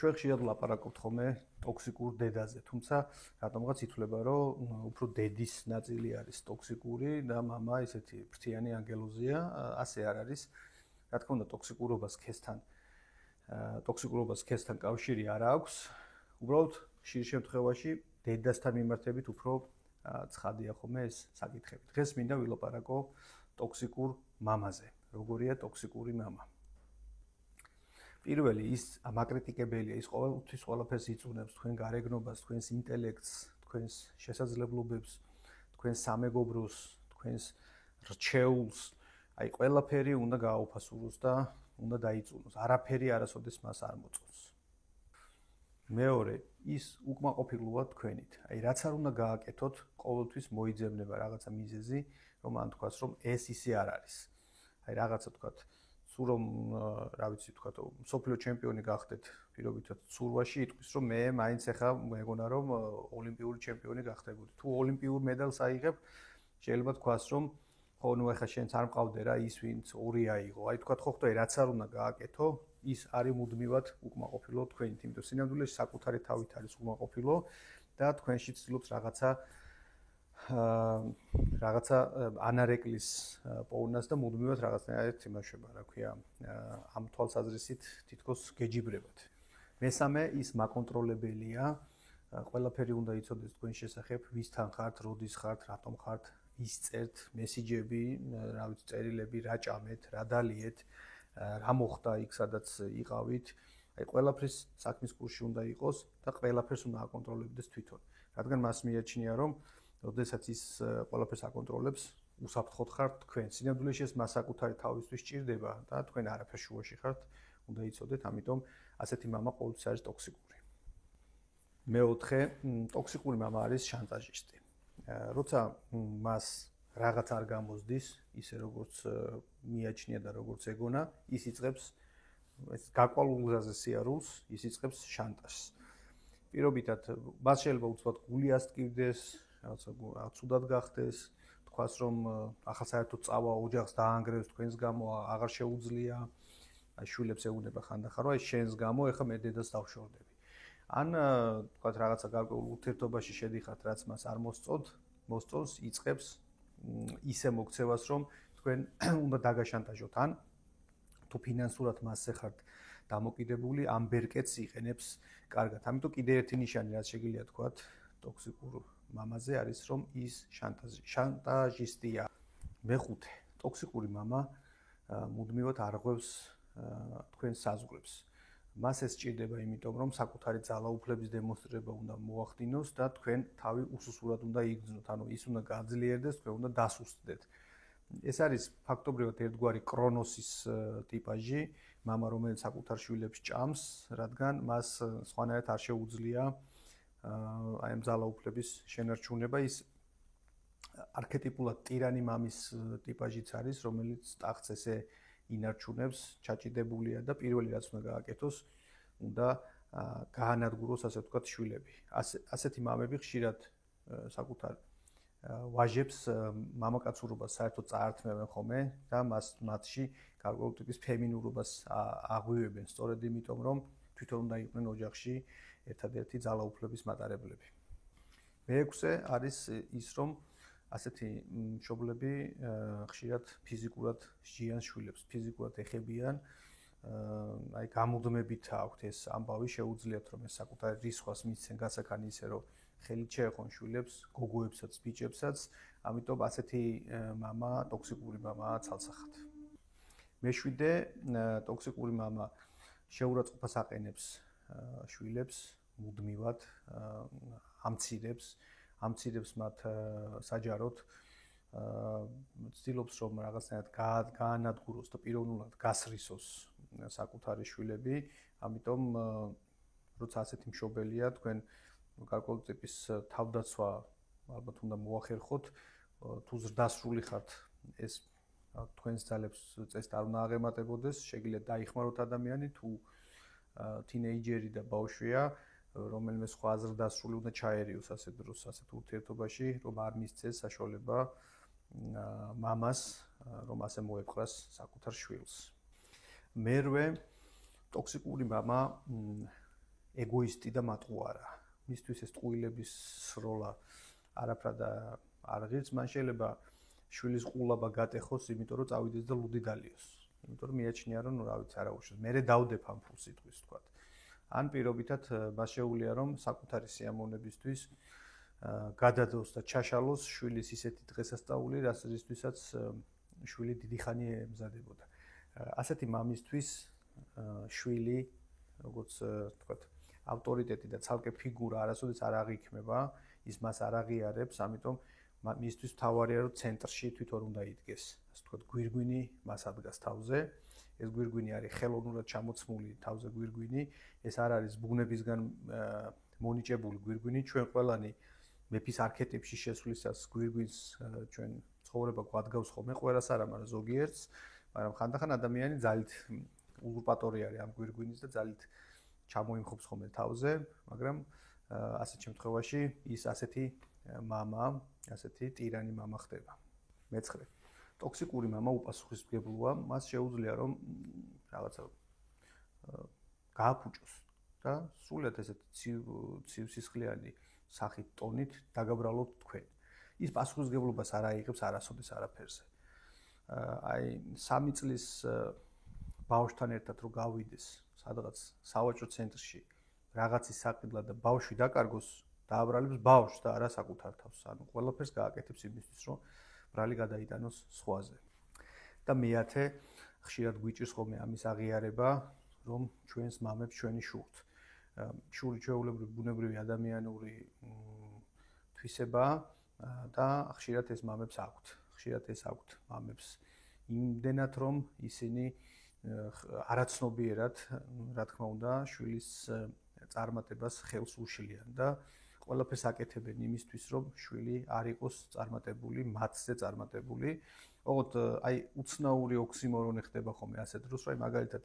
ჩვენ ხშირად ვლაპარაკობთ ხოლმე ტოქსიკურ დედაზე, თუმცა რატომღაც ითვლება, რომ უფრო დედის ნაწილი არის ტოქსიკური და мама ისეთი ფრთიანი ანგელოზია, ასე არ არის. Რა თქმა უნდა, ტოქსიკურობას სქესთან კავშირი არ აქვს. უბრალოდ ხშირ შემთხვევაში დედასთან მიმართებით უფრო ცხადია ხოლმე ეს საკითხები. დღეს მინდა ვილაპარაკო ტოქსიკურ მამაზე. როგორია ტოქსიკური мама? პირველი ის ამაკრიტიკებელია, ის ყოველთვის ყველაფერს იწუნებს თქვენ გარეგნობას, თქვენს ინტელექტს, თქვენს შესაძლებლობებს, თქვენს სამეგობროს, თქვენს რჩეულს. აი ყველაფერი უნდა გააუფასუროს და უნდა დაიწუნოს. არაფერი არასოდეს მას არ მოწონს. მეორე, ის უკმაყოფილოა თქვენით. აი რაც არ უნდა გააკეთოთ, ყოველთვის მოიძებნება რაღაცა მიზეზი, რომ ან თქვას, რომ ეს ისე არ არის. აი რაღაცა თქვათ სულ რომ რა ვიცი თქვათ სოფლიო ჩემპიონი გახდეთ პირობითად ცურვაში იტყვის რომ მე მაინც ახლა მეგონა რომ ოლიმპიური ჩემპიონი გახდებოდი თუ ოლიმპიურ მედალს აიღებ შეიძლება თქვას რომ ხო ნუ ახლა შენც არ მყავდე რა ის ვინც ორი აიღო აი თქვათ ხო ხტო რაც არ უნდა გააკეთო ის არის მუდმივად უკმაყოფილო თქვენით იმიტომ სინამდვილეში საკუთარი თავით არის უკმაყოფილო და თქვენში ცდილობს რაღაცა ანარეკლის პოვნას და მუდმივად რაღაცნაირად იმაშება, რა ქვია, ამ თვალსაზრისით თითქოს გეჯიბრებათ. მესამე ის მაკონტროლებელია, ყველაფერი უნდა იცოდეს თქვენ შესახებ, ვისთან ხართ, როდის ხართ, რატომ ხართ, ვის წერთ, მესიჯები, რა ვიცი, წერილები, რა ჭამეთ, რა დალიეთ, რა მოხდა იქ, სადაც იყავით. აი ყველაფრის საქმის კურსში უნდა იყოს და ყველაფერს უნდა აკონტროლებდეს თვითონ. რადგან მას მიაჩნია, რომ როდესაც ის ყველაფერს აკონტროლებს, უსაფრთხოდ ხართ თქვენ. სინამდვილეში ეს მას საკუთარი თავისთვის სჭირდება და თქვენ არაფერ შუაში ხართ, უნდა იცოდეთ, ამიტომ ასეთი мама ყოველთვის არის ტოქსიკური. მეოთხე, ტოქსიკური мама არის შანტაჟისტი. როცა მას რაღაც არ გამოსდის, ისე როგორც მიაჩნია და როგორც ეგონა, ის იწყებს ეს გაკვალულ გზაზე სიარულს, ის იწყებს შანტაჟს. პირობითად, მას შეიძლება უცბად გული ასტკივდეს, რაღაცა ცუდად გახდეს, თქვას რომ ახლა საერთოდ წავა ოჯახს დაანგრევს თქვენს გამო, აღარ შეუძლია, აი შვილებს ეუბნება ხანდახან, რომ აი შენს გამო ეხლა მე დედას დავშორდები. ან თქვათ რაღაცა გარკვეულ ურთიერთობაში შედიხართ, რაც მას არ მოსწონს, იწყებს ისე მოქცევას, რომ თქვენ უნდა დაგაშანტაჟოთ, ან თუ ფინანსურად მასზე ხართ დამოკიდებული, ამ ბერკეტს იყენებს კარგად. ამიტომ კიდე ერთი ნიშანი, რაც შეგვიძლია თქვათ, ტოქსიკურ მამაზე არის, რომ ის შანტაჟისტია. მეხუთე, ტოქსიკური мама მუდმივად არღვევს თქვენს საზღვრებს. მას ეს სჭირდება, იმიტომ რომ საკუთარი ძალაუფლების დემონსტრირება უნდა მოახდინოს და თქვენ თავი უსუსურად უნდა იგრძნოთ, ანუ ის უნდა გაძლიერდეს, თქვენ უნდა დასუსტდეთ. ეს არის ფაქტობრივად ერთგვარი კრონოსის ტიპაჟი, мама, რომელიც საკუთარ შვილებს ჭამს, რადგან მას სხვანაირად არ შეუძლია აი ამ ძალაუფლების შენარჩუნება. ის არქეტიპულად ტირანი მამის ტიპაჟიც არის, რომელიც ტახტს ესე ინარჩუნებს, ჩაჭიდებულია და პირველი რაც უნდა გააკეთოს, უნდა გაანადგუროს, ასე ვთქვათ, შვილები. ასეთი მამები ხშირად საკუთარ ვაჟებს მამაკაცურობას საერთოდ წაართმევენ ხოლმე და მათში გარკვეულ ტიპის ფემინურობას აღვივებენ, სწორედ იმიტომ, რომ თვითონ უნდა იყვნენ ოჯახში ერთადერთი ძალაუფლების მატარებლები. მეექვსე არის ის, რომ ასეთი მშობლები ხშირად ფიზიკურად სჯიან შვილებს, ფიზიკურად ეხებიან, აი გამუდმებით აქვთ ეს ამბავი, შეუძლიათ რომ ეს საკუთარი რისხვას მისცენ გასაქანი ისე, რომ ხელით შეეხონ შვილებს, გოგოებსაც, ბიჭებსაც, ამიტომ ასეთი мама ტოქსიკური მამაა ცალსახად. მეშვიდე, ტოქსიკური мама შეურაცხყოფას აყენებს შვილებს მუდმივად ამცირებს მათ საჯაროდ ცდილობს რომ რაღაცნაირად გაანადგუროს და პიროვნულად გასრისოს საკუთარი შვილები, ამიტომ როცა ასეთი მშობელია, თქვენ გარკვეულ ტიპის თავდაცვა ალბათ უნდა მოახერხოთ, თუ ზრდასრული ხართ, ეს თქვენს ძალებს წესით არ უნდა აღემატებოდეს, შეგიძლიათ დაიხმაროთ ადამიანი, თუ თინეიჯერი და ბავშვია, რომელიმე სხვა აზრდასრული უნდა ჩაერიოს ასეთ დროს, ასეთ ურთიერთობაში, რომ არ მისცეს საშუალება მამას, რომ ასე მოეპყრას საკუთარ შვილს. მერვე, ტოქსიკური мама ეგოისტი და მატყუარა. მისთვის ეს ტყუილების სროლა არაფრად არ ღირს, მან შეიძლება შვილის ყულაბა გატეხოს, იმიტომ რომ წავიდეს და ლუდი დალიოს. იმიტომ რომ მიაჩნია რომ რა ვიცი არა უშავს. მე დავდებ ამ ფულს სიტყვის თქვა. ან პირობითად მას შეუძლია რომ საკუთარი სიამოვნებისთვის გადადოს და ჩაშალოს შვილის ისეთი დღესასწაული, რისთვისაც შვილი დიდი ხანი ემზადებოდა. ასეთი მამისთვის შვილი, როგორც თქვა, ავტორიტეტი და ცალკე ფიგურა არასოდეს არ აღიქმება, ის მას არ აღიარებს, ამიტომ მისთვის თავარია რომ ცენტრში თვითონ უნდა იდგეს. ასე თქვა, გვირგვინი მას ადგას თავზე. ეს გვირგვინი არის ხელოვნურად ჩამოცმული თავზე გვირგვინი, ეს არ არის ბუნებისგან მონიჭებული გვირგვინი, ჩვენ ყველანი მეფის არქეტიპში შესვლისას გვირგვინს ჩვენ ცხოვრება გვადგავს ხოლმე, ყველას არა, მაგრამ ზოგიერთს, მაგრამ ხანდახან ადამიანი ძალით უზურპატორი არის ამ გვირგვინის და ძალით ჩამოიმხობს ხოლმე თავზე, მაგრამ ასეთ შემთხვევაში ის ასეთი მამა, ასეთი ტირანი მამა ხდება. მეცხრე. ტოქსიკური მამა უპასუხისმგებლოა, მას შეუძლია რომ რაღაცა გააფუჭოს და სრულად ესეთ ცივსისხლიანი სახით ტონით დაგაბრალოთ თქვენ. ის პასუხისმგებლობას არ აიღებს არასოდეს არაფერზე. აი 3 წლის ბავშვთან ერთად რო გავიდეს სადღაც სავაჭრო ცენტრში რაღაცის საყიდლად და ბავშვი დაკარგოს, დააბრალებს ბავშვს და არა საკუთარ თავს. ანუ ყველაფერს გააკეთებს იმისთვის, რომ ბრალი გადაიტანოს სხვაზე. და მეათე, ხშირად გვიჭირს ხოლმე ამის აღიარება, რომ ჩვენს მამებს ჩვენი შურთ. შური ჩვეულებრივი ბუნებრივი ადამიანური თვისებაა და ხშირად ეს მამებს აქვთ. ხშირად ეს აქვთ მამებს იმდენად, რომ ისინი არაცნობიერად, რა თქმა უნდა, შვილის წარმატებას ხელს უშლიან და ყველაფერს აკეთებენ იმისთვის, რომ შვილი არ იყოს წარმატებული, მათზე წარმატებული. ოღონდ აი უცნაური ოქსიმორონი ხდება ხოლმე ასეთ დროს, რომ მაგალითად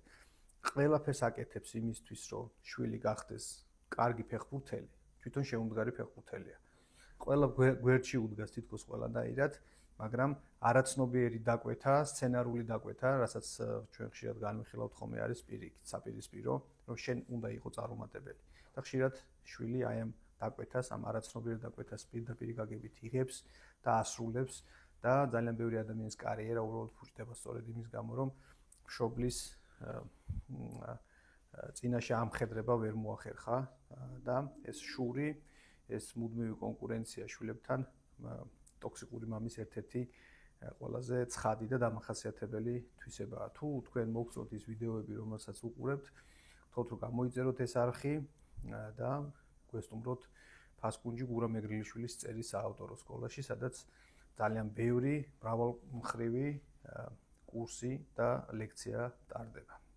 ყველაფერს აკეთებს იმისთვის, რომ შვილი გახდეს კარგი ფეხბურთელი, თვითონ შეუმდგარი ფეხბურთელია. ყველა გვერდში უდგას თითქოს ყველანაირად, მაგრამ არაცნობიერი დაკვეთა, სცენარული დაკვეთა, რასაც ჩვენ ხშირად განვიხილავთ ხოლმე არის საპირისპირო, რომ შენ უნდა იყო წარუმატებელი. და ხშირად შვილი აი ამ დაკვეთას, ამ არაცნობიერ დაკვეთას პირდაპირ გაგებით იღებს და ასრულებს და ძალიან ბევრი ადამიანის კარიერა უბრალოდ ფუჭდება სწორედ იმის გამო, რომ მშობლის წინაშე ამხედრება ვერ მოახერხა და ეს შური, ეს მუდმივი კონკურენცია შვილებთან ტოქსიკური მამის ერთ-ერთი ყველაზე ცხადი და დამახასიათებელი თვისებაა. თუ თქვენ მოგწონთ ის ვიდეოები, რომელსაც უყურებთ, გთხოვთ რომ გამოიწეროთ ეს არხი და გვესტუმროთ ფასკუნჯი გურამ ეგრილიშვილის წერის საავტორო სკოლაში, სადაც ძალიან ბევრი მრავალმხრივი კურსი და ლექცია ტარდება.